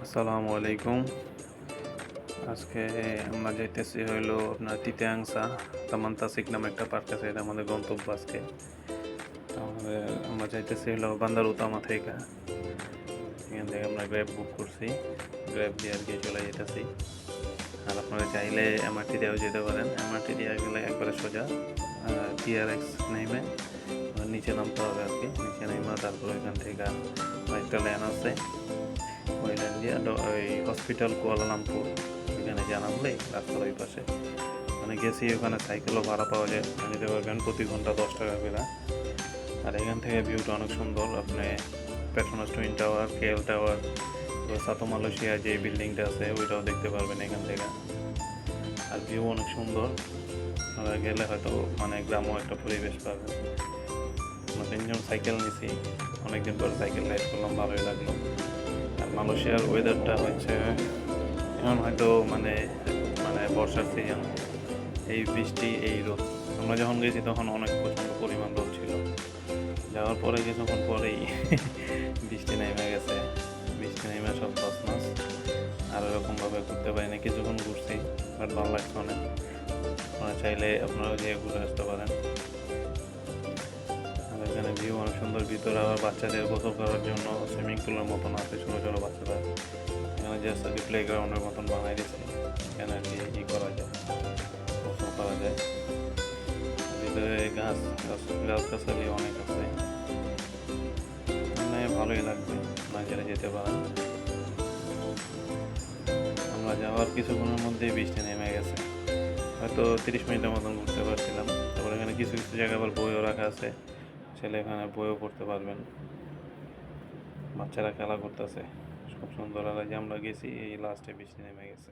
আসসালামু আলাইকুম। আজকে আমরা যাইতেছি হইলো আপনার তিতাংসা তামান্তাসিক নামে একটা পার্ক আছে, এটা আমাদের গন্তব্য আজকে। আমরা যাইতেছি হইলো বান্দারুতামা থেকে। এখান থেকে আমরা গ্র্যাব বুক করছি, গ্র্যাব দিয়ে আর কি চলে যেতেছি। আর আপনারা চাইলে এমআরটি দিয়েও যেতে পারেন। এমআরটি দিয়ে গেলে একবারে সোজা টিআরএক্স নেমে নিচে নামতে হবে আর কি। নিচে নেমে তারপর ওইখান থেকে একটা ল্যান আছে, ওই ল্যান দিয়ে ওই হসপিটাল কুয়ালালামপুর ওইখানে যা নামলেই রাস্তার ওই পাশে মানে গেছি। ওখানে সাইকেলও ভাড়া পাওয়া যায়, নিতে পারবেন প্রতি ঘন্টা 10 টাকা করে। আর এখান থেকে ভিউটা অনেক সুন্দর। আপনি Petronas twin tower, KL tower, সাতো মালয়েশিয়া যে বিল্ডিংটা আছে ওইটাও দেখতে পারবেন এখান থেকে। আর ভিউ অনেক সুন্দর। আপনারা গেলে হয়তো মানে গ্রাম্য একটা পরিবেশ পাবেন। আমরা 3 জন সাইকেল নিছি, অনেকদিন পর সাইকেল রাইড করলাম, ভালোই লাগলো। আর মালয়েশিয়ার ওয়েদারটা হচ্ছে এখন হয়তো মানে মানে বর্ষার সিজন, এই বৃষ্টি এই রোদ। আমরা যখন গেছি তখন অনেক প্রচণ্ড পরিমাণ রোদ ছিল, যাওয়ার পরে কিছুক্ষণ পরেই বৃষ্টি নেমে গেছে। বৃষ্টি নেমে সব তছনছ। আর এরকমভাবে ঘুরতে পারি না, কিছুক্ষণ ঘুরছি, বাট ভালো লাগছে অনেক। আপনারা চাইলে আপনারাও যেয়ে ঘুরে আসতে পারেন। আর এখানে ভিউ অনেক সুন্দর। ভিতরে আবার বাচ্চাদের গোসল করার জন্য সুইমিং পুলের মতন আছে, ছোটো ছোটো বাচ্চারা। এখানে জাস্ট আর কি প্লে গ্রাউন্ডের মতন বানাই দিচ্ছে, এখানে আর কি করা যায়, গোসল করা যায়। ভিতরে গাছ গাছালি অনেক আছে, মানে ভালোই লাগবে, নাইজেরে যেতে পারেন। আমরা যাওয়ার কিছুক্ষণের মধ্যেই বৃষ্টি নেমে গেছে, হয়তো 30 মিনিটের মতন ঘুরতে পারছিলাম। তারপর এখানে কিছু কিছু জায়গায় আবার বইও রাখা আছে, ছেলে এখানে বইও পড়তে পারবেন। বাচ্চারা খেলা করতেছে, খুব সুন্দর। আর যে আমরা গেছি এই লাস্টে বৃষ্টি নেমে গেছে।